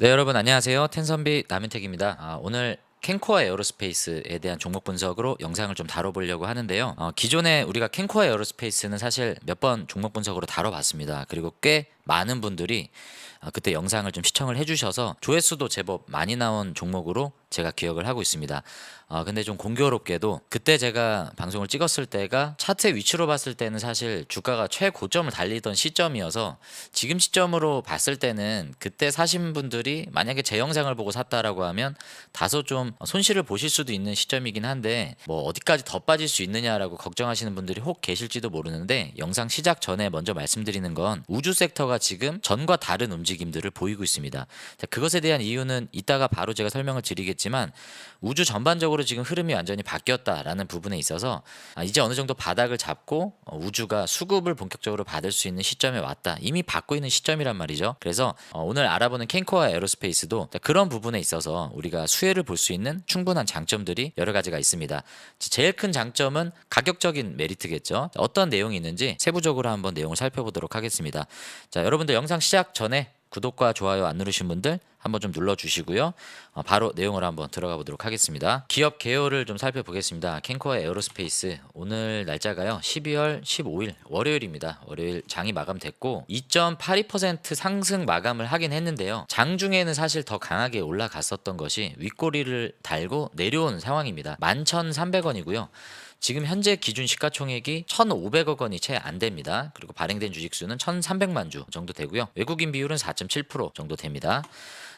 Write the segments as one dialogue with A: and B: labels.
A: 네, 여러분 안녕하세요. 텐선비 남윤택입니다. 오늘 캔코어 에어로스페이스에 대한 종목 분석으로 영상을 좀 다뤄보려고 하는데요. 기존에 우리가 캔코어 에어로스페이스는 사실 몇 번 종목 분석으로 다뤄봤습니다. 그리고 꽤 많은 분들이 그때 영상을 좀 시청을 해주셔서 조회수도 제법 많이 나온 종목으로 제가 기억을 하고 있습니다. 근데 좀 공교롭게도 그때 제가 방송을 찍었을 때가 차트의 위치로 봤을 때는 사실 주가가 최고점을 달리던 시점이어서 지금 시점으로 봤을 때는 그때 사신 분들이 만약에 제 영상을 보고 샀다라고 하면 다소 좀 손실을 보실 수도 있는 시점이긴 한데 뭐 어디까지 더 빠질 수 있느냐라고 걱정하시는 분들이 혹 계실지도 모르는데, 영상 시작 전에 먼저 말씀드리는 건 우주 섹터가 지금 전과 다른 움직임들을 보이고 있습니다. 자, 그것에 대한 이유는 이따가 바로 제가 설명을 드리겠지만, 우주 전반적으로 지금 흐름이 완전히 바뀌었다라는 부분에 있어서 이제 어느 정도 바닥을 잡고 우주가 수급을 본격적으로 받을 수 있는 시점에 왔다, 이미 받고 있는 시점이란 말이죠. 그래서 오늘 알아보는 캔코어 에어로스페이스도 그런 부분에 있어서 우리가 수혜를 볼 수 있는 충분한 장점들이 여러 가지가 있습니다. 제일 큰 장점은 가격적인 메리트겠죠. 어떤 내용이 있는지 세부적으로 한번 내용을 살펴보도록 하겠습니다. 자, 여러분들 영상 시작 전에 구독과 좋아요 안 누르신 분들 한번 좀 눌러주시고요. 바로 내용을 한번 들어가 보도록 하겠습니다. 기업 개요를 좀 살펴보겠습니다. 캔코어 에어로스페이스 오늘 날짜가요 12월 15일 월요일입니다. 월요일 장이 마감됐고 2.82% 상승 마감을 하긴 했는데요. 장중에는 사실 더 강하게 올라갔었던 것이 윗꼬리를 달고 내려온 상황입니다. 11,300원이고요. 지금 현재 기준 시가총액이 1,500억 원이 채 안 됩니다. 그리고 발행된 주식수는 1,300만 주 정도 되고요. 외국인 비율은 4.7% 정도 됩니다.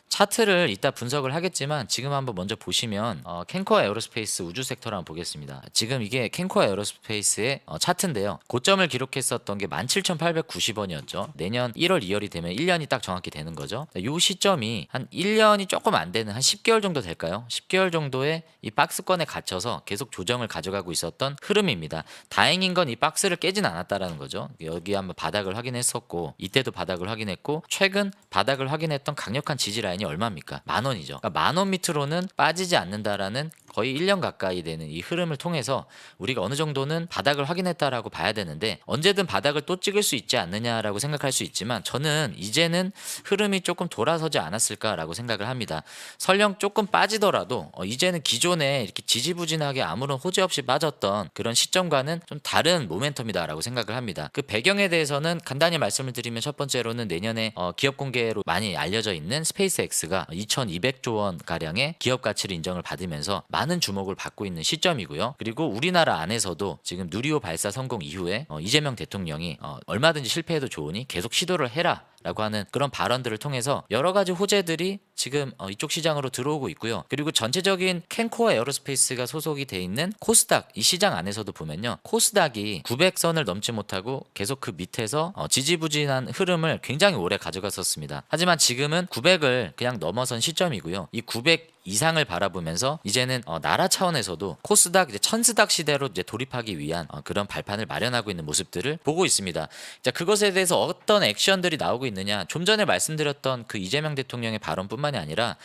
A: 차트를 이따 분석을 하겠지만 지금 한번 먼저 보시면 캔코어 에어로스페이스 우주 섹터를 한번 보겠습니다. 지금 이게 캔코어 에어로스페이스의 차트인데요. 고점을 기록했었던 게 17,890원이었죠. 내년 1월, 2월이 되면 1년이 딱 정확히 되는 거죠. 이 시점이 한 1년이 조금 안 되는 한 10개월 정도 될까요? 10개월 정도의 이 박스권에 갇혀서 계속 조정을 가져가고 있었던 흐름입니다. 다행인 건 이 박스를 깨진 않았다라는 거죠. 여기 한번 바닥을 확인했었고, 이때도 바닥을 확인했고, 최근 바닥을 확인했던 강력한 지지 라인이 얼마입니까? 10,000원이죠. 그러니까 10,000원 밑으로는 빠지지 않는다라는 거의 1년 가까이 되는 이 흐름을 통해서 우리가 어느 정도는 바닥을 확인했다라고 봐야 되는데, 언제든 바닥을 또 찍을 수 있지 않느냐라고 생각할 수 있지만 저는 이제는 흐름이 조금 돌아서지 않았을까라고 생각을 합니다. 설령 조금 빠지더라도 이제는 기존에 이렇게 지지부진하게 아무런 호재 없이 빠졌던 그런 시점과는 좀 다른 모멘텀이다라고 생각을 합니다. 그 배경에 대해서는 간단히 말씀을 드리면, 첫 번째로는 내년에 기업 공개로 많이 알려져 있는 스페이스X가 2,200조 원 가량의 기업 가치를 인정을 받으면서 많은 주목을 받고 있는 시점이고요. 그리고 우리나라 안에서도 지금 누리호 발사 성공 이후에 이재명 대통령이 얼마든지 실패해도 좋으니 계속 시도를 해라 라고 하는 그런 발언들을 통해서 여러 가지 호재들이 지금 이쪽 시장으로 들어오고 있고요. 그리고 전체적인 캔코어 에어로스페이스가 소속이 돼 있는 코스닥, 이 시장 안에서도 보면요, 코스닥이 900선을 넘지 못하고 계속 그 밑에서 지지부진한 흐름을 굉장히 오래 가져갔었습니다. 하지만 지금은 900을 그냥 넘어선 시점이고요. 이 900 이상을 바라보면서 이제는 나라 차원에서도 코스닥 이제 천스닥 시대로 이제 돌입하기 위한 그런 발판을 마련하고 있는 모습들을 보고 있습니다. 자, 그것에 대해서 어떤 액션들이 나오고 있느냐? 좀 전에 말씀드렸던 그 이재명 대통령의 발언뿐만이 아니라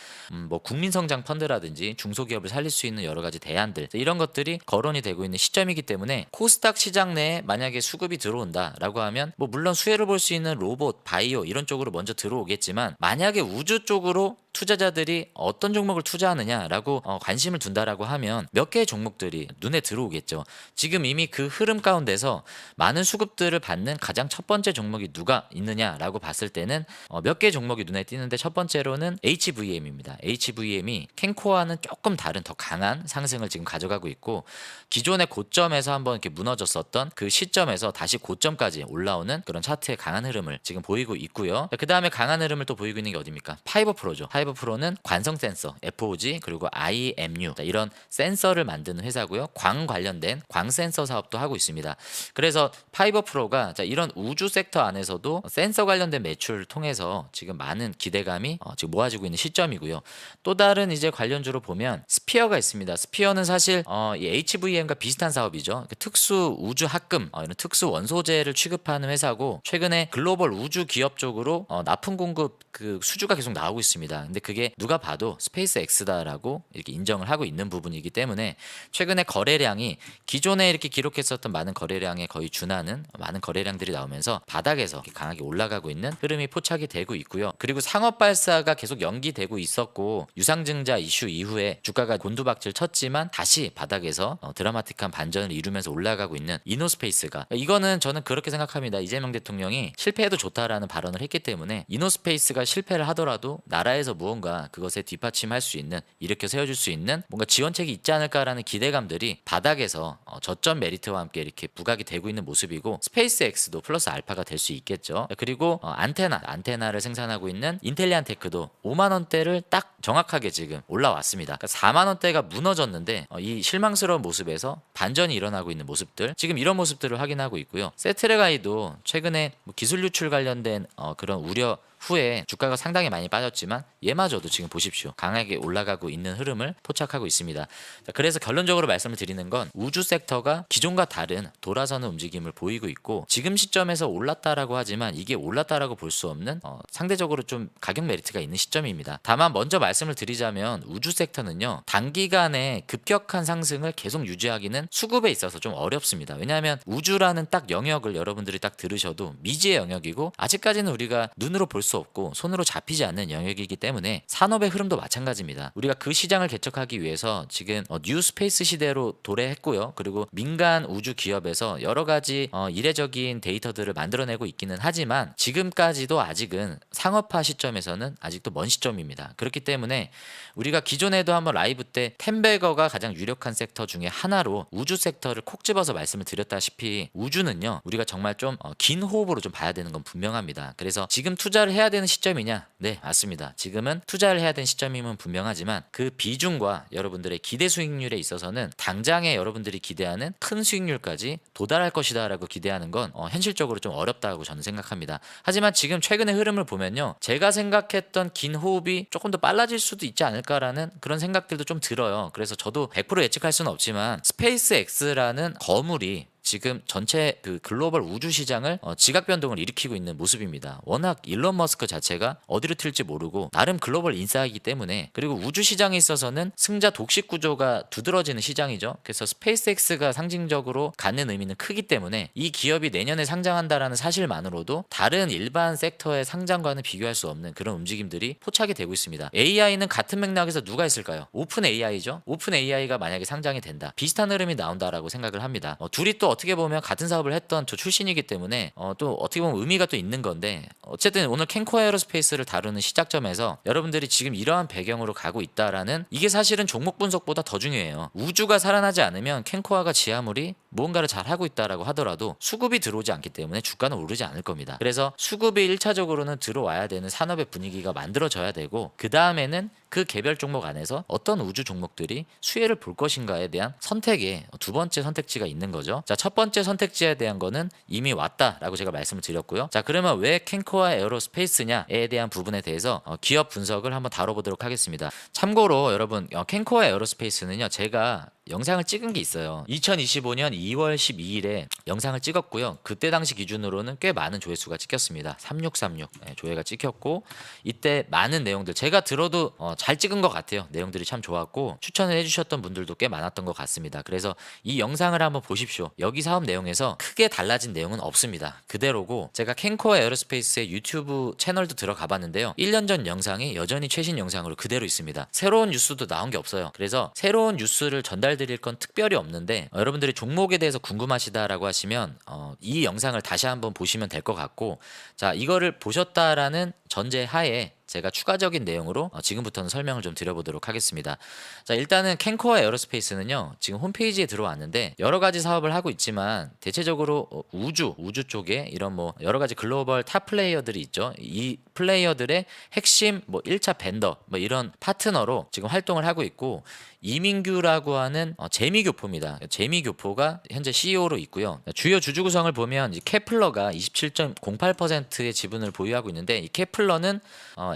A: 뭐 국민성장 펀드라든지 중소기업을 살릴 수 있는 여러 가지 대안들, 이런 것들이 거론이 되고 있는 시점이기 때문에 코스닥 시장 내에 만약에 수급이 들어온다라고 하면 뭐 물론 수혜를 볼 수 있는 로봇, 바이오 이런 쪽으로 먼저 들어오겠지만, 만약에 우주 쪽으로 투자자들이 어떤 종목을 투자하느냐라고 관심을 둔다라고 하면 몇 개의 종목들이 눈에 들어오겠죠. 지금 이미 그 흐름 가운데서 많은 수급들을 받는 가장 첫 번째 종목이 누가 있느냐라고 봤을 때는 몇 개의 종목이 눈에 띄는데, 첫 번째로는 HVM입니다. HVM이 캔코어와는 조금 다른 더 강한 상승을 지금 가져가고 있고, 기존의 고점에서 한번 이렇게 무너졌었던 그 시점에서 다시 고점까지 올라오는 그런 차트의 강한 흐름을 지금 보이고 있고요. 그 다음에 강한 흐름을 또 보이고 있는 게 어디입니까? 파이버 프로죠. 파이버 프로는 관성 센서, FOG 그리고 IMU 이런 센서를 만드는 회사고요. 광 관련된 광 센서 사업도 하고 있습니다. 그래서 파이버 프로가 이런 우주 섹터 안에서도 센서 관련된 매출을 통해서 지금 많은 기대감이 지금 모아지고 있는 시점이고요. 또 다른 이제 관련주로 보면 스피어가 있습니다. 스피어는 사실 이 HVM과 비슷한 사업이죠. 특수 우주 합금, 이런 특수 원소재를 취급하는 회사고, 최근에 글로벌 우주 기업 쪽으로 납품 공급 그 수주가 계속 나오고 있습니다. 근데 근데 그게 누가 봐도 스페이스X다라고 이렇게 인정을 하고 있는 부분이기 때문에 최근에 거래량이 기존에 이렇게 기록했었던 많은 거래량에 거의 준하는 많은 거래량들이 나오면서 바닥에서 강하게 올라가고 있는 흐름이 포착이 되고 있고요. 그리고 상업 발사가 계속 연기되고 있었고 유상증자 이슈 이후에 주가가 곤두박질 쳤지만 다시 바닥에서 드라마틱한 반전을 이루면서 올라가고 있는 이노스페이스가, 이거는 저는 그렇게 생각합니다. 이재명 대통령이 실패해도 좋다라는 발언을 했기 때문에 이노스페이스가 실패를 하더라도 나라에서 무언가 그것에 뒷받침할 수 있는, 일으켜 세워줄 수 있는 뭔가 지원책이 있지 않을까라는 기대감들이 바닥에서 저점 메리트와 함께 이렇게 부각이 되고 있는 모습이고, 스페이스X도 플러스 알파가 될 수 있겠죠. 그리고 안테나를 생산하고 있는 인텔리안테크도 5만 원대를 딱 정확하게 지금 올라왔습니다. 그러니까 4만 원대가 무너졌는데 이 실망스러운 모습에서 반전이 일어나고 있는 모습들, 지금 이런 모습들을 확인하고 있고요. 세트레가이도 최근에 기술 유출 관련된 그런 우려 후에 주가가 상당히 많이 빠졌지만 얘마저도 지금 보십시오, 강하게 올라가고 있는 흐름을 포착하고 있습니다. 그래서 결론적으로 말씀을 드리는 건 우주 섹터가 기존과 다른 돌아서는 움직임을 보이고 있고, 지금 시점에서 올랐다라고 하지만 이게 올랐다라고 볼 수 없는 상대적으로 좀 가격 메리트가 있는 시점입니다. 다만 먼저 말씀을 드리자면 우주 섹터는요, 단기간에 급격한 상승을 계속 유지하기는 수급에 있어서 좀 어렵습니다. 왜냐하면 우주라는 딱 영역을 여러분들이 딱 들으셔도 미지의 영역이고 아직까지는 우리가 눈으로 볼 수 없고 손으로 잡히지 않는 영역이기 때문에 산업의 흐름도 마찬가지입니다. 우리가 그 시장을 개척하기 위해서 지금 뉴 스페이스 시대로 도래했고요. 그리고 민간 우주 기업에서 여러 가지 이례적인 데이터들을 만들어내고 있기는 하지만 지금까지도 아직은 상업화 시점에서는 아직도 먼 시점입니다. 그렇기 때문에 우리가 기존에도 한번 라이브 때 템베거가 가장 유력한 섹터 중에 하나로 우주 섹터를 콕 집어서 말씀을 드렸다시피 우주는요, 우리가 정말 좀 긴 호흡으로 좀 봐야 되는 건 분명합니다. 그래서 지금 투자를 해야 되는 시점이냐? 네, 맞습니다. 지금은 투자를 해야 되는 시점임은 분명하지만 그 비중과 여러분들의 기대 수익률에 있어서는 당장에 여러분들이 기대하는 큰 수익률까지 도달할 것이다 라고 기대하는 건 현실적으로 좀 어렵다고 저는 생각합니다. 하지만 지금 최근의 흐름을 보면요, 제가 생각했던 긴 호흡이 조금 더 빨라질 수도 있지 않을까라는 그런 생각들도 좀 들어요. 그래서 저도 100% 예측할 수는 없지만 스페이스X라는 거물이 지금 전체 그 글로벌 우주 시장을 지각 변동을 일으키고 있는 모습입니다. 워낙 일론 머스크 자체가 어디로 튈지 모르고 나름 글로벌 인싸이기 때문에, 그리고 우주 시장에 있어서는 승자 독식 구조가 두드러지는 시장이죠. 그래서 스페이스X가 상징적으로 갖는 의미는 크기 때문에 이 기업이 내년에 상장한다라는 사실만으로도 다른 일반 섹터의 상장과는 비교할 수 없는 그런 움직임들이 포착이 되고 있습니다. AI는 같은 맥락에서 누가 있을까요? 오픈 AI죠. 오픈 AI가 만약에 상장이 된다, 비슷한 흐름이 나온다라고 생각을 합니다. 둘이 또 어떻게 보면 같은 사업을 했던 저 출신이기 때문에 또 어떻게 보면 의미가 또 있는 건데, 어쨌든 오늘 캔코 에어로스페이스를 다루는 시작점에서 여러분들이 지금 이러한 배경으로 가고 있다라는, 이게 사실은 종목 분석보다 더 중요해요. 우주가 살아나지 않으면 캔코아가 지하물이 무언가를 잘 하고 있다라고 하더라도 수급이 들어오지 않기 때문에 주가는 오르지 않을 겁니다. 그래서 수급이 1차적으로는 들어와야 되는 산업의 분위기가 만들어져야 되고, 그 다음에는 그 개별 종목 안에서 어떤 우주 종목들이 수혜를 볼 것인가에 대한 선택의 두 번째 선택지가 있는 거죠. 자, 첫 번째 선택지에 대한 거는 이미 왔다라고 제가 말씀을 드렸고요. 자, 그러면 왜 캔코아 에어로스페이스냐에 대한 부분에 대해서 기업 분석을 한번 다뤄보도록 하겠습니다. 참고로 여러분, 캔코아 에어로스페이스는요, 제가 영상을 찍은 게 있어요. 2025년 2월 12일에 영상을 찍었고요. 그때 당시 기준으로는 꽤 많은 조회수가 찍혔습니다. 3636 조회가 찍혔고, 이때 많은 내용들 제가 들어도 잘 찍은 것 같아요. 내용들이 참 좋았고 추천을 해주셨던 분들도 꽤 많았던 것 같습니다. 그래서 이 영상을 한번 보십시오. 여기 사업 내용에서 크게 달라진 내용은 없습니다. 그대로고, 제가 캔코어 에어로스페이스의 유튜브 채널도 들어가 봤는데요, 1년 전 영상이 여전히 최신 영상으로 그대로 있습니다. 새로운 뉴스도 나온 게 없어요. 그래서 새로운 뉴스를 전달드릴 건 특별히 없는데, 여러분들이 종목에 대해서 궁금하시다라고 하시면 이 영상을 다시 한번 보시면 될 것 같고, 자, 이거를 보셨다라는 전제 하에 제가 추가적인 내용으로 지금부터는 설명을 좀 드려보도록 하겠습니다. 자, 일단은 캔코어 에어로스페이스는요, 지금 홈페이지에 들어왔는데 여러 가지 사업을 하고 있지만 대체적으로 우주 쪽에 이런 뭐 여러 가지 글로벌 탑 플레이어들이 있죠. 이 플레이어들의 핵심 1차 벤더 이런 파트너로 지금 활동을 하고 있고, 이민규라고 하는 재미교포입니다. 재미교포가 현재 CEO로 있고요. 주요 주주 구성을 보면 케플러가 27.08%의 지분을 보유하고 있는데, 이 케플러는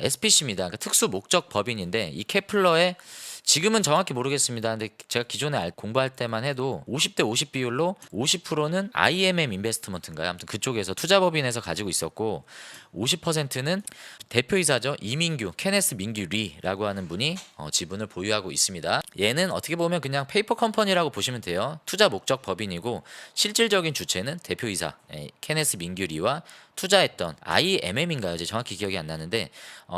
A: SPC입니다. 그러니까 특수 목적 법인인데, 이 케플러의 지금은 정확히 모르겠습니다. 근데 제가 기존에 공부할 때만 해도 50대 50 비율로 50%는 IMM 인베스트먼트인가요? 아무튼 그쪽에서 투자법인에서 가지고 있었고 50%는 대표이사죠. 이민규, 케네스 민규 리라고 하는 분이 지분을 보유하고 있습니다. 얘는 어떻게 보면 그냥 페이퍼 컴퍼니라고 보시면 돼요. 투자 목적 법인이고 실질적인 주체는 대표이사 케네스 민규 리와 투자했던 IMM인가요? 이제 정확히 기억이 안 나는데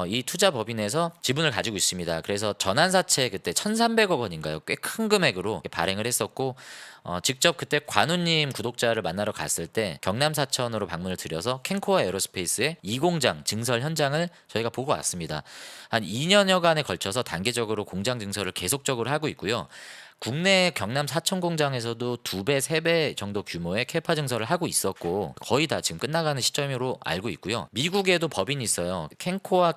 A: 이 투자 법인에서 지분을 가지고 있습니다. 그래서 전환사채 그때 1,300억 원인가요? 꽤 큰 금액으로 발행을 했었고 직접 그때 관우님 구독자를 만나러 갔을 때 경남 사천으로 방문을 드려서 캔코아 에어로스페이스의 이 공장 증설 현장을 저희가 보고 왔습니다. 한 2년여간에 걸쳐서 단계적으로 공장 증설을 계속적으로 하고 있고요. 국내 경남 사천 공장에서도 2배, 3배 정도 규모의 캐파 증설을 하고 있었고 거의 다 지금 끝나가는 시점으로 알고 있고요. 미국에도 법인이 있어요. 캔코아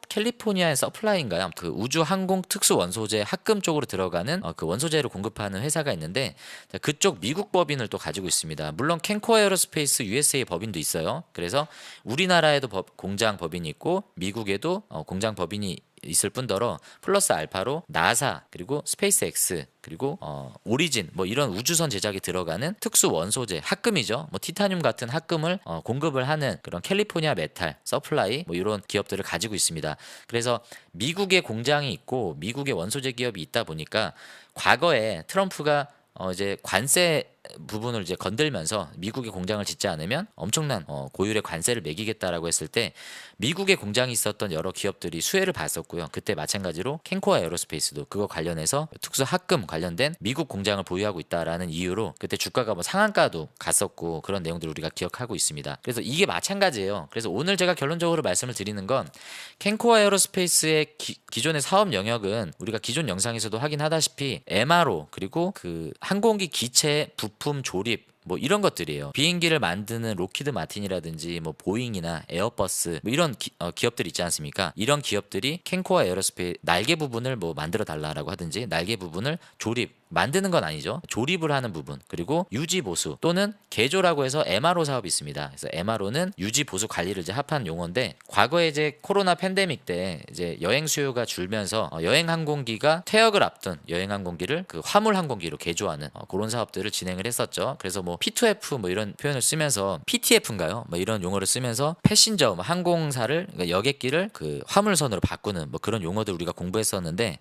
A: 캘리포니아의 서플라이인가요? 그 우주 항공 특수 원소재 합금 쪽으로 들어가는 그 원소재를 공급하는 회사가 있는데 그쪽 미국 법인을 또 가지고 있습니다. 물론 캔코아 에어로스페이스 USA 법인도 있어요. 그래서 우리나라에도 공장 법인이 있고 미국에도 공장 법인이 있을 뿐더러 플러스 알파로 나사 그리고 스페이스X 그리고 오리진 뭐 이런 우주선 제작에 들어가는 특수 원소재 합금이죠. 뭐 티타늄 같은 합금을 공급을 하는 그런 캘리포니아 메탈, 서플라이 뭐 이런 기업들을 가지고 있습니다. 그래서 미국에 공장이 있고 미국의 원소재 기업이 있다 보니까 과거에 트럼프가 이제 관세 부분을 이제 건들면서 미국에 공장을 짓지 않으면 엄청난 고율의 관세를 매기겠다라고 했을 때 미국에 공장이 있었던 여러 기업들이 수혜를 봤었고요. 그때 마찬가지로 캔코아 에어로스페이스도 그거 관련해서 특수 합금 관련된 미국 공장을 보유하고 있다라는 이유로 그때 주가가 뭐 상한가도 갔었고 그런 내용들을 우리가 기억하고 있습니다. 그래서 이게 마찬가지예요. 그래서 오늘 제가 결론적으로 말씀을 드리는 건 캔코아 에어로스페이스의 기존의 사업 영역은 우리가 기존 영상에서도 확인하다시피 MRO 그리고 그 항공기 기체 부품 조립 뭐 이런 것들이에요. 비행기를 만드는 로키드 마틴이라든지 뭐 보잉이나 에어버스 뭐 이런 기업들 있지 않습니까? 이런 기업들이 캔코아 에어로스페이스 날개 부분을 뭐 만들어 달라라고 하든지 날개 부분을 만드는 건 아니죠. 조립을 하는 부분 그리고 유지 보수 또는 개조라고 해서 MRO 사업이 있습니다. 그래서 MRO는 유지 보수 관리를 이제 합한 용어인데 과거에 이제 코로나 팬데믹 때 이제 여행 수요가 줄면서 여행 항공기가 퇴역을 앞둔 여행 항공기를 그 화물 항공기로 개조하는 그런 사업들을 진행을 했었죠. 그래서 뭐 P2F 뭐 이런 표현을 쓰면서 PTF인가요? 뭐 이런 용어를 쓰면서 패신저 뭐 항공사를 그러니까 여객기를 그 화물선으로 바꾸는 뭐 그런 용어들 우리가 공부했었는데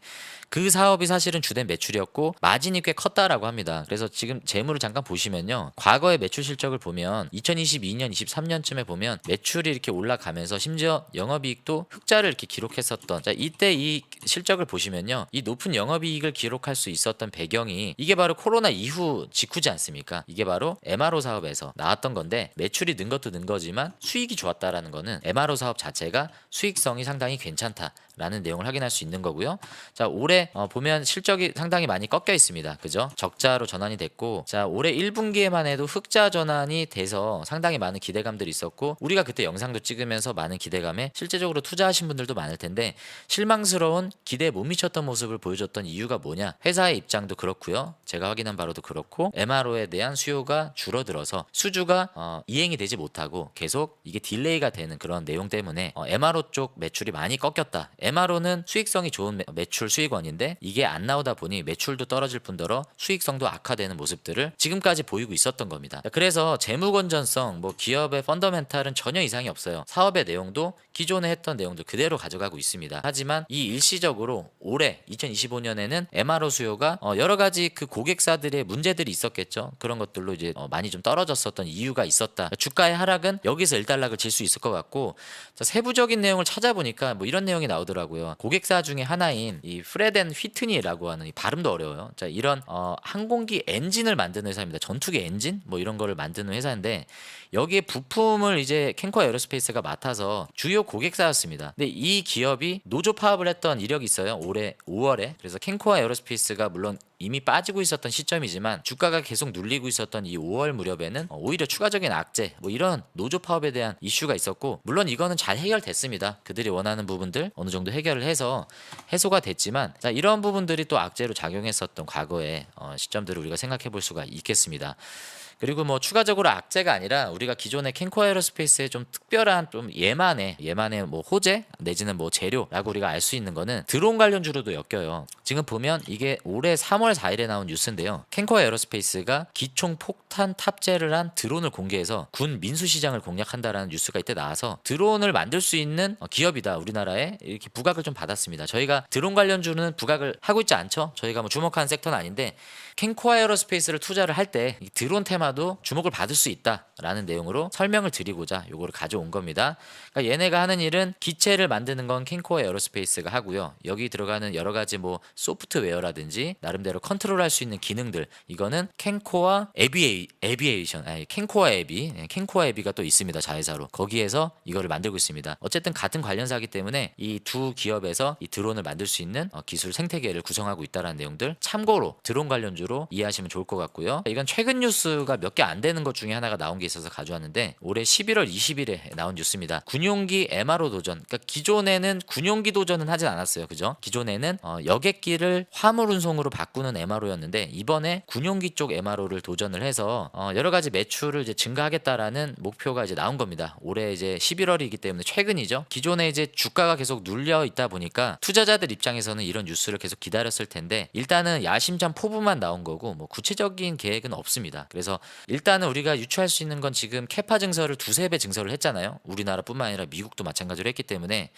A: 그 사업이 사실은 주된 매출이었고 마진이 꽤 컸다라고 합니다. 그래서 지금 재무를 잠깐 보시면요. 과거의 매출 실적을 보면 2022년, 23년쯤에 보면 매출이 이렇게 올라가면서 심지어 영업이익도 흑자를 이렇게 기록했었던 자 이때 이 실적을 보시면요. 이 높은 영업이익을 기록할 수 있었던 배경이 이게 바로 코로나 이후 직후지 않습니까? 이게 바로 MRO 사업에서 나왔던 건데 매출이 는 것도 는 거지만 수익이 좋았다라는 거는 MRO 사업 자체가 수익성이 상당히 괜찮다라는 내용을 확인할 수 있는 거고요. 자 올해 보면 실적이 상당히 많이 꺾여 있습니다. 그죠? 적자로 전환이 됐고 자 올해 1분기에만 해도 흑자 전환이 돼서 상당히 많은 기대감들이 있었고 우리가 그때 영상도 찍으면서 많은 기대감에 실제적으로 투자하신 분들도 많을 텐데 실망스러운 기대에 못 미쳤던 모습을 보여줬던 이유가 뭐냐? 회사의 입장도 그렇고요. 제가 확인한 바로도 그렇고 MRO에 대한 수요가 줄어들어서 수주가 이행이 되지 못하고 계속 이게 딜레이가 되는 그런 내용 때문에 MRO 쪽 매출이 많이 꺾였다. MRO는 수익성이 좋은 매출 수익원인데 이게 안 나오다 보니 매출도 떨어질 뿐더러 수익성도 악화되는 모습들을 지금까지 보이고 있었던 겁니다. 그래서 재무 건전성, 뭐 기업의 펀더멘탈은 전혀 이상이 없어요. 사업의 내용도 기존에 했던 내용들 그대로 가져가고 있습니다. 하지만 이 일시적으로 올해 2025년에는 MRO 수요가 여러 가지 그 고객사들의 문제들이 있었겠죠. 그런 것들로 이제 많이 좀 떨어졌었던 이유가 있었다. 주가의 하락은 여기서 일단락을 질 수 있을 것 같고 자, 세부적인 내용을 찾아보니까 뭐 이런 내용이 나오더라고요. 고객사 중에 하나인 이 프레덴 휘트니라고 하는 이 발음도 어려워요. 자 이런 항공기 엔진을 만드는 회사입니다. 전투기 엔진 뭐 이런 거를 만드는 회사인데 여기에 부품을 이제 캔코아 에어로스페이스가 맡아서 주요 고객사였습니다. 근데 이 기업이 노조 파업을 했던 이력이 있어요. 올해 5월에. 그래서 캔코아 에어로스페이스가 물론 이미 빠지고 있었던 시점이지만 주가가 계속 눌리고 있었던 이 5월 무렵에는 오히려 추가적인 악재 뭐 이런 노조 파업에 대한 이슈가 있었고 물론 이거는 잘 해결됐습니다. 그들이 원하는 부분들 어느 정도 해결을 해서 해소가 됐지만 자 이런 부분들이 또 악재로 작용했었던 과거의 시점들을 우리가 생각해 볼 수가 있겠습니다. 그리고 뭐 추가적으로 악재가 아니라 우리가 기존의 캔코 에어로스페이스의 좀 특별한 좀 얘만의 뭐 호재 내지는 뭐 재료라고 우리가 알 수 있는 거는 드론 관련주로도 엮여요. 지금 보면 이게 올해 3월 4일에 나온 뉴스인데요. 캔코 에어로스페이스가 기총 폭탄 탑재를 한 드론을 공개해서 군 민수 시장을 공략한다라는 뉴스가 이때 나와서 드론을 만들 수 있는 기업이다 우리나라에 이렇게 부각을 좀 받았습니다. 저희가 드론 관련주는 부각을 하고 있지 않죠. 저희가 뭐 주목하는 섹터는 아닌데 캔코 에어로스페이스를 투자를 할 때 드론 테마도 주목을 받을 수 있다라는 내용으로 설명을 드리고자 요거를 가져온 겁니다. 그러니까 얘네가 하는 일은 기체를 만드는 건 캔코 에어로스페이스가 하고요. 여기 들어가는 여러 가지 뭐 소프트웨어라든지 나름대로 컨트롤할 수 있는 기능들 이거는 캔코와 에비에이션 캔코와 에비가 또 있습니다. 자회사로 거기에서 이거를 만들고 있습니다. 어쨌든 같은 관련사이기 때문에 이 두 기업에서 이 드론을 만들 수 있는 기술 생태계를 구성하고 있다는 내용들 참고로 드론 관련주로 이해하시면 좋을 것 같고요. 이건 최근 뉴스가 몇 개 안 되는 것 중에 하나가 나온 게 있어서 가져왔는데 올해 11월 20일에 나온 뉴스입니다. 군용기 MRO 도전. 그러니까 기존에는 군용기 도전은 하진 않았어요. 그죠? 기존에는 여객기를 화물 운송으로 바꾸는 MRO였는데 이번에 군용기 쪽 MRO를 도전을 해서 여러 가지 매출을 이제 증가하겠다라는 목표가 이제 나온 겁니다. 올해 이제 11월이기 때문에 최근이죠. 기존에 이제 주가가 계속 눌려 있다 보니까 투자자들 입장에서는 이런 뉴스를 계속 기다렸을 텐데 일단은 야심찬 포부만 나온 거고 뭐 구체적인 계획은 없습니다. 그래서 일단은 우리가 유추할 수 있는 건 지금 캐파 증설을 두세 배 증설을 했잖아요. 우리나라뿐만 아니라 미국도 마찬가지로 했기 때문에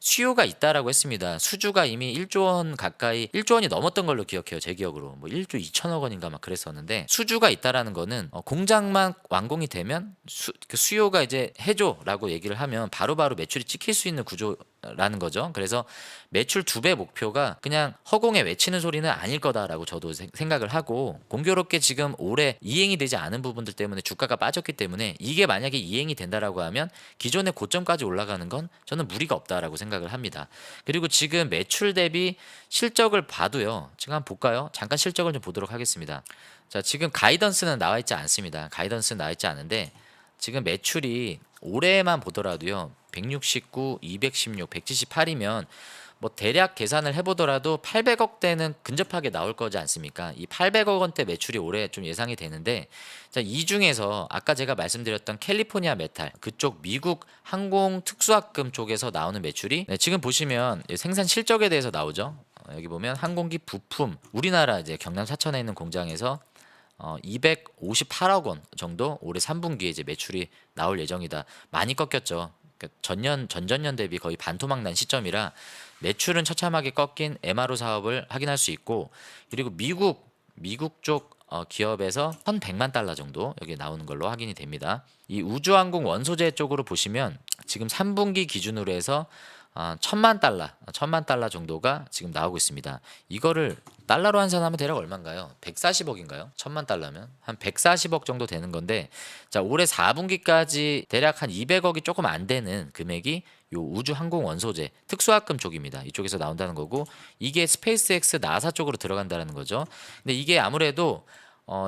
A: 수요가 있다라고 했습니다. 수주가 이미 1조 원 가까이 1조 원이 넘었던 걸로 기억해요. 제 기억으로 뭐 1조 2천억 원인가 막 그랬었는데 수주가 있다라는 거는 공장만 완공이 되면 그 수요가 이제 해줘라고 얘기를 하면 바로바로 매출이 찍힐 수 있는 구조라는 거죠. 그래서 매출 2배 목표가 그냥 허공에 외치는 소리는 아닐 거다라고 저도 생각을 하고 공교롭게 지금 올해 이행이 되지 않은 부분들 때문에 주가가 빠졌기 때문에 이게 만약에 이행이 된다라고 하면 기존의 고점까지 올라가는 건 저는 무리가 없다라고 생각을 합니다. 그리고 지금 매출 대비 실적을 봐도요. 지금 한번 볼까요? 잠깐 실적을 좀 보도록 하겠습니다. 자, 지금 가이던스는 나와 있지 않습니다. 가이던스는 나와 있지 않은데 지금 매출이 올해만 보더라도요. 169, 216, 178이면 뭐 대략 계산을 해보더라도 800억대는 근접하게 나올 거지 않습니까? 이 800억 원대 매출이 올해 좀 예상이 되는데 자, 이 중에서 아까 제가 말씀드렸던 캘리포니아 메탈 그쪽 미국 항공 특수학금 쪽에서 나오는 매출이 지금 보시면 생산 실적에 대해서 나오죠. 여기 보면 항공기 부품 우리나라 이제 경남 사천에 있는 공장에서 258억 원 정도 올해 3분기에 이제 매출이 나올 예정이다. 많이 꺾였죠. 그러니까 전전년 대비 거의 반토막 난 시점이라 매출은 처참하게 꺾인 MRO 사업을 확인할 수 있고 그리고 미국 쪽 기업에서 1,100만 달러 정도 여기 나오는 걸로 확인이 됩니다. 이 우주항공 원소재 쪽으로 보시면 지금 3분기 기준으로 해서 1,000만 달러 정도가 지금 나오고 있습니다. 이거를 달러로 환산하면 대략 얼마인가요? 140억인가요? 1,000만 달러면 한 140억 정도 되는 건데 자 올해 4분기까지 대략 한 200억이 조금 안 되는 금액이 요 우주 항공 원소재 특수학금 쪽입니다. 이쪽에서 나온다는 거고 이게 스페이스X 나사 쪽으로 들어간다는 거죠. 근데 이게 아무래도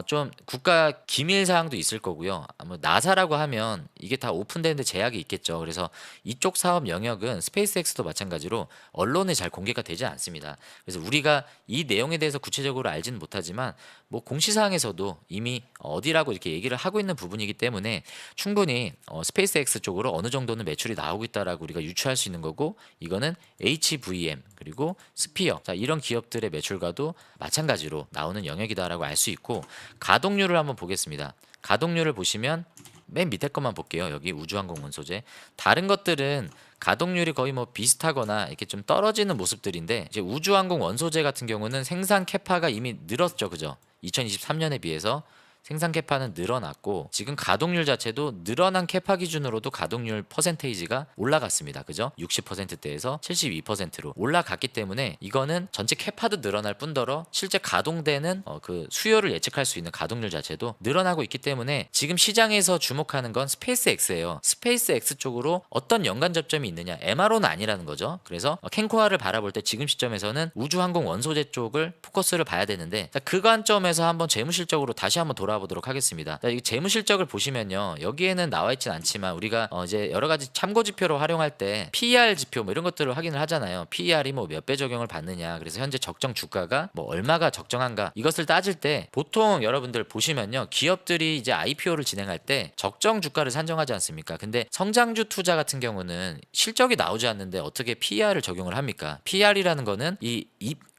A: 좀 국가 기밀 사항도 있을 거고요. 뭐 나사라고 하면 이게 다 오픈되는데 제약이 있겠죠. 그래서 이쪽 사업 영역은 스페이스X도 마찬가지로 언론에 잘 공개가 되지 않습니다. 그래서 우리가 이 내용에 대해서 구체적으로 알지는 못하지만 뭐 공시사항에서도 이미 어디라고 이렇게 얘기를 하고 있는 부분이기 때문에 충분히 스페이스X 쪽으로 어느 정도는 매출이 나오고 있다라고 우리가 유추할 수 있는 거고 이거는 HVM 그리고 스피어 자 이런 기업들의 매출과도 마찬가지로 나오는 영역이다라고 알 수 있고 가동률을 한번 보겠습니다. 가동률을 보시면 맨 밑에 것만 볼게요. 여기 우주항공 원소재 다른 것들은 가동률이 거의 뭐 비슷하거나 이렇게 좀 떨어지는 모습들인데 이제 우주항공 원소재 같은 경우는 생산 캐파가 이미 늘었죠. 그죠? 2023년에 비해서 생산 캐파는 늘어났고 지금 가동률 자체도 늘어난 캐파 기준으로도 가동률 퍼센테이지가 올라갔습니다. 그죠? 60%대에서 72%로 올라갔기 때문에 이거는 전체 캐파도 늘어날 뿐더러 실제 가동되는 그 수요를 예측할 수 있는 가동률 자체도 늘어나고 있기 때문에 지금 시장에서 주목하는 건 스페이스X예요. 스페이스X 쪽으로 어떤 연관 접점이 있느냐 MRO는 아니라는 거죠. 그래서 캔코아를 바라볼 때 지금 시점에서는 우주항공 원소재 쪽을 포커스를 봐야 되는데 그 관점에서 한번 재무실적으로 다시 한번 돌아보도록 하겠습니다. 자, 이 재무 실적을 보시면요. 여기에는 나와 있진 않지만 우리가 이제 여러 가지 참고 지표로 활용할 때 PER 지표 뭐 이런 것들을 확인을 하잖아요. PER이 뭐 몇 배 적용을 받느냐. 그래서 현재 적정 주가가 뭐 얼마가 적정한가. 이것을 따질 때 보통 여러분들 보시면요. 기업들이 이제 IPO를 진행할 때 적정 주가를 산정하지 않습니까? 근데 성장주 투자 같은 경우는 실적이 나오지 않는데 어떻게 PER을 적용을 합니까? PER이라는 거는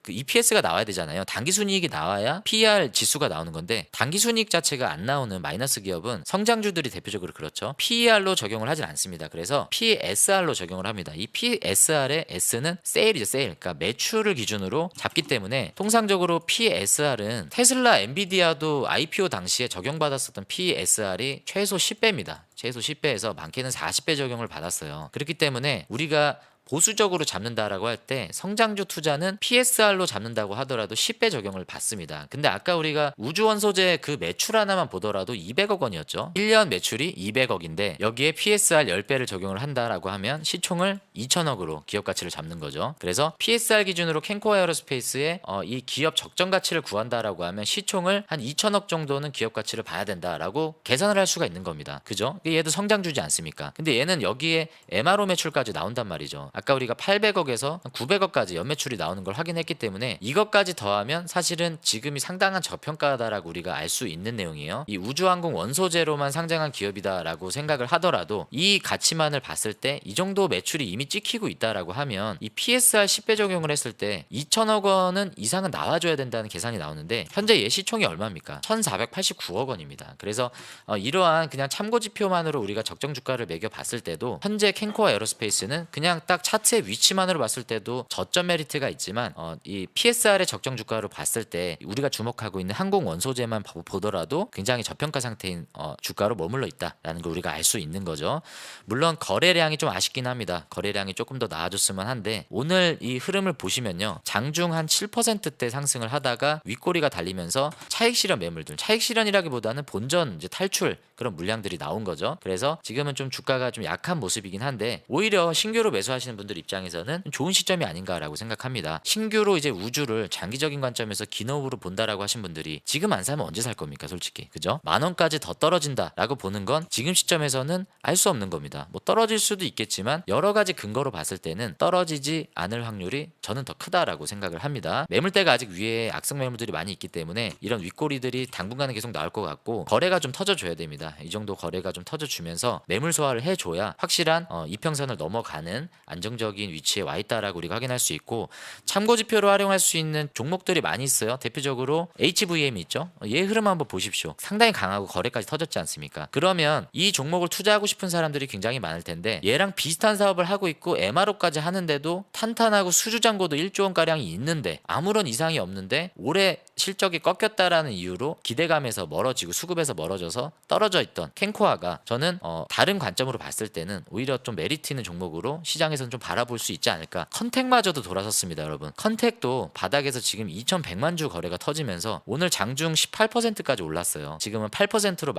A: 그 EPS가 나와야 되잖아요. 당기순이익이 나와야 PER 지수가 나오는 건데 당기순이익 자체가 안 나오는 마이너스 기업은 성장주들이 대표적으로 그렇죠. PER로 적용을 하진 않습니다. 그래서 PSR로 적용을 합니다. 이 PSR의 S는 세일이죠. 세일. 그러니까 매출을 기준으로 잡기 때문에 통상적으로 PSR은 테슬라, 엔비디아도 IPO 당시에 적용받았었던 PSR이 최소 10배입니다. 최소 10배에서 많게는 40배 적용을 받았어요. 그렇기 때문에 우리가 보수적으로 잡는다라고 할 때 성장주 투자는 PSR로 잡는다고 하더라도 10배 적용을 받습니다. 근데 아까 우리가 우주원소재 그 매출 하나만 보더라도 200억 원이었죠. 1년 매출이 200억인데 여기에 PSR 10배를 적용을 한다라고 하면 시총을 2천억으로 기업 가치를 잡는 거죠. 그래서 PSR 기준으로 캔코어 에어로스페이스의 이 기업 적정 가치를 구한다라고 하면 시총을 한 2천억 정도는 기업 가치를 봐야 된다라고 계산을 할 수가 있는 겁니다. 그죠? 얘도 성장주지 않습니까? 근데 얘는 여기에 MRO 매출까지 나온단 말이죠. 아까 우리가 800억에서 900억까지 연매출이 나오는 걸 확인했기 때문에 이것까지 더하면 사실은 지금이 상당한 저평가다라고 우리가 알 수 있는 내용이에요. 이 우주항공 원소재로만 상장한 기업이다라고 생각을 하더라도 이 가치만을 봤을 때 이 정도 매출이 이미 찍히고 있다라고 하면 이 PSR 10배 적용을 했을 때 2천억 원은 이상은 나와줘야 된다는 계산이 나오는데 현재 얘 시총이 얼마입니까? 1489억 원입니다. 그래서 이러한 그냥 참고 지표만으로 우리가 적정 주가를 매겨봤을 때도 현재 캔코어 에어로스페이스는 그냥 딱 차트의 위치만으로 봤을 때도 저점 메리트가 있지만 이 PSR의 적정 주가로 봤을 때 우리가 주목하고 있는 항공 원소재만 보더라도 굉장히 저평가 상태인 주가로 머물러 있다라는 걸 우리가 알 수 있는 거죠. 물론 거래량이 좀 아쉽긴 합니다. 거래량이 조금 더 나아졌으면 한데 오늘 이 흐름을 보시면요. 장중 한 7%대 상승을 하다가 윗꼬리가 달리면서 차익 실현 매물들, 차익 실현이라기보다는 본전 이제 탈출 그런 물량들이 나온 거죠. 그래서 지금은 좀 주가가 좀 약한 모습이긴 한데 오히려 신규로 매수하시는 분들 입장에서는 좋은 시점이 아닌가라고 생각합니다. 신규로 이제 우주를 장기적인 관점에서 기업으로 본다라고 하신 분들이 지금 안 사면 언제 살 겁니까, 솔직히. 그죠? 10,000원까지 더 떨어진다라고 보는 건 지금 시점에서는 알 수 없는 겁니다. 뭐 떨어질 수도 있겠지만 여러 가지 근거로 봤을 때는 떨어지지 않을 확률이 저는 더 크다라고 생각을 합니다. 매물대가 아직 위에 악성 매물들이 많이 있기 때문에 이런 윗꼬리들이 당분간은 계속 나올 것 같고 거래가 좀 터져줘야 됩니다. 이 정도 거래가 좀 터져주면서 매물 소화를 해줘야 확실한 이평선을 넘어가는 안정적인 위치에 와 있다라고 우리가 확인할 수 있고 참고 지표로 활용할 수 있는 종목들이 많이 있어요. 대표적으로 HVM이 있죠. 얘 흐름 한번 보십시오. 상당히 강하고 거래까지 터졌지 않습니까? 그러면 이 종목을 투자하고 싶은 사람들이 굉장히 많을 텐데 얘랑 비슷한 사업을 하고 있고 MRO까지 하는데도 탄탄하고 수주잔고도 1조 원가량이 있는데 아무런 이상이 없는데 올해 실적이 꺾였다라는 이유로 기대감에서 멀어지고 수급에서 멀어져서 떨어져 있던 캔코아가 저는 다른 관점으로 봤을 때는 오히려 좀 메리트 있는 종목으로 시장에서는 좀 바라볼 수 있지 않을까. 컨택마저도 돌아섰습니다, 여러분. 컨택도 바닥에서 지금 2,100만 주 거래가 터지면서 오늘 장중 18%까지 올랐어요. 지금은 8%로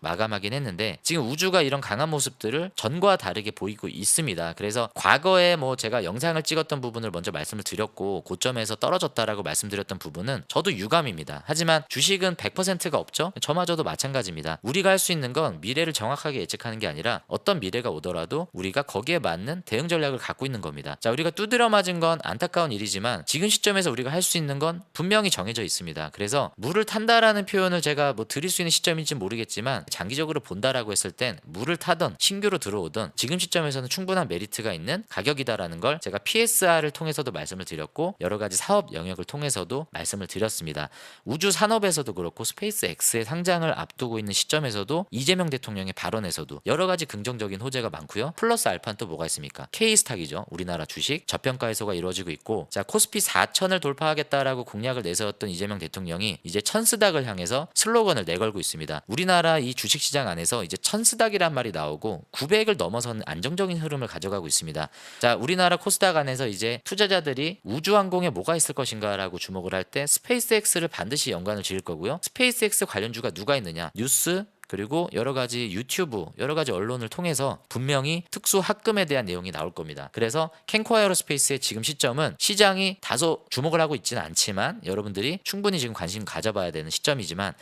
A: 마감하긴 했는데 지금 우주가 이런 강한 모습들을 전과 다르게 보이고 있습니다. 그래서 과거에 뭐 제가 영상을 찍었던 부분을 먼저 말씀을 드렸고 고점에서 떨어졌다라고 말씀드렸던 부분은 저도 유감입니다. 하지만 주식은 100%가 없죠. 저마저도 마찬가지입니다. 우리가 할 수 있는 건 미래를 정확하게 예측하는 게 아니라 어떤 미래가 오더라도 우리가 거기에 맞는 대응 전략을 갖고 있는 겁니다. 자, 우리가 두드려 맞은 건 안타까운 일이지만 지금 시점에서 우리가 할 수 있는 건 분명히 정해져 있습니다. 그래서 물을 탄다라는 표현을 제가 뭐 드릴 수 있는 시점인지 모르겠지만 장기적으로 본다라고 했을 땐 물을 타던 신규로 들어오던 지금 시점에서는 충분한 메리트가 있는 가격이다라는 걸 제가 PSR을 통해서도 말씀을 드렸고 여러 가지 사업 영역을 통해서도 말씀을 드렸습니다. 우주 산업에서도 그렇고 스페이스 X의 상장을 앞두고 있는 시점에서도 이재명 대통령의 발언에서도 여러 가지 긍정적인 호재가 많고요. 플러스 알파는 또 뭐가 있습니까? K스탁이죠. 우리나라 주식 저평가 해소가 이루어지고 있고 자 코스피 4,000을 돌파하겠다라고 공약을 내세웠던 이재명 대통령이 이제 1,000스닥을 향해서 슬로건을 내걸고 있습니다. 우리나라 이 주식시장 안에서 이제 1,000스닥이란 말이 나오고 900을 넘어서는 안정적인 흐름을 가져가고 있습니다. 자 우리나라 코스닥 안에서 이제 투자자들이 우주항공에 뭐가 있을 것인가라고 주목을 할 때 스페이스X를 반드시 연관을 지을 거고요. 스페이스X 관련주가 누가 있느냐? 뉴스 그리고 여러 가지 유튜브, 여러 가지 언론을 통해서 분명히 특수 합금에 대한 내용이 나올 겁니다. 그래서 캔코어 에어로스페이스의 지금 시점은 시장이 다소 주목을 하고 있지는 않지만 여러분들이 충분히 지금 관심 가져봐야 되는 시점이지만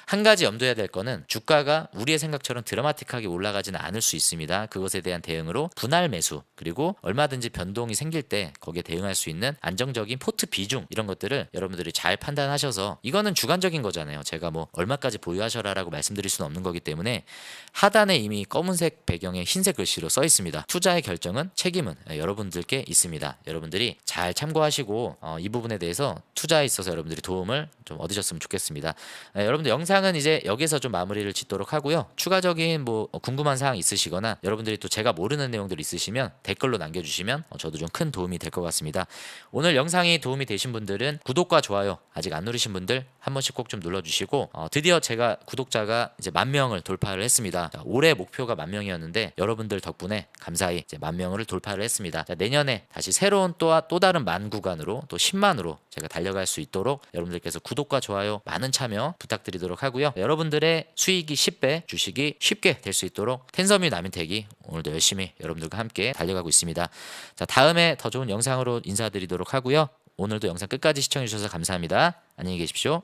A: 한 가지 염두해야 될 거는 주가가 우리의 생각처럼 드라마틱하게 올라가지는 않을 수 있습니다. 그것에 대한 대응으로 분할 매수, 그리고 얼마든지 변동이 생길 때 거기에 대응할 수 있는 안정적인 포트 비중, 이런 것들을 여러분들이 잘 판단하셔서, 이거는 주관적인 거잖아요. 제가 뭐 얼마까지 보유하셔라라고 말씀드릴 수는 없는 거기 때문에 하단에 이미 검은색 배경에 흰색 글씨로 써 있습니다. 투자의 결정은, 책임은 여러분들께 있습니다. 여러분들이 잘 참고하시고 이 부분에 대해서 투자에 있어서 여러분들이 도움을 좀 얻으셨으면 좋겠습니다. 여러분들 영상은 이제 여기서 좀 마무리를 짓도록 하고요. 추가적인 뭐 궁금한 사항 있으시거나 여러분들이 또 제가 모르는 내용들 있으시면 댓글로 남겨주시면 저도 좀 큰 도움이 될 것 같습니다. 오늘 영상이 도움이 되신 분들은 구독과 좋아요 아직 안 누르신 분들 한 번씩 꼭 좀 눌러주시고, 드디어 제가 구독자가 이제 10,000명을 돌파를 했습니다. 자, 올해 목표가 10,000명이었는데 여러분들 덕분에 감사히 이제 10,000명을 돌파를 했습니다. 자, 내년에 다시 새로운 또 다른 만 구간으로, 또 10만으로 제가 달려갈 수 있도록 여러분들께서 구독과 좋아요 많은 참여 부탁드리도록 하고요. 여러분들의 수익이 10배, 주식이 쉽게 될 수 있도록 텐섬유 나민택이 오늘도 열심히 여러분들과 함께 달려가고 있습니다. 자, 다음에 더 좋은 영상으로 인사드리도록 하고요. 오늘도 영상 끝까지 시청해 주셔서 감사합니다. 안녕히 계십시오.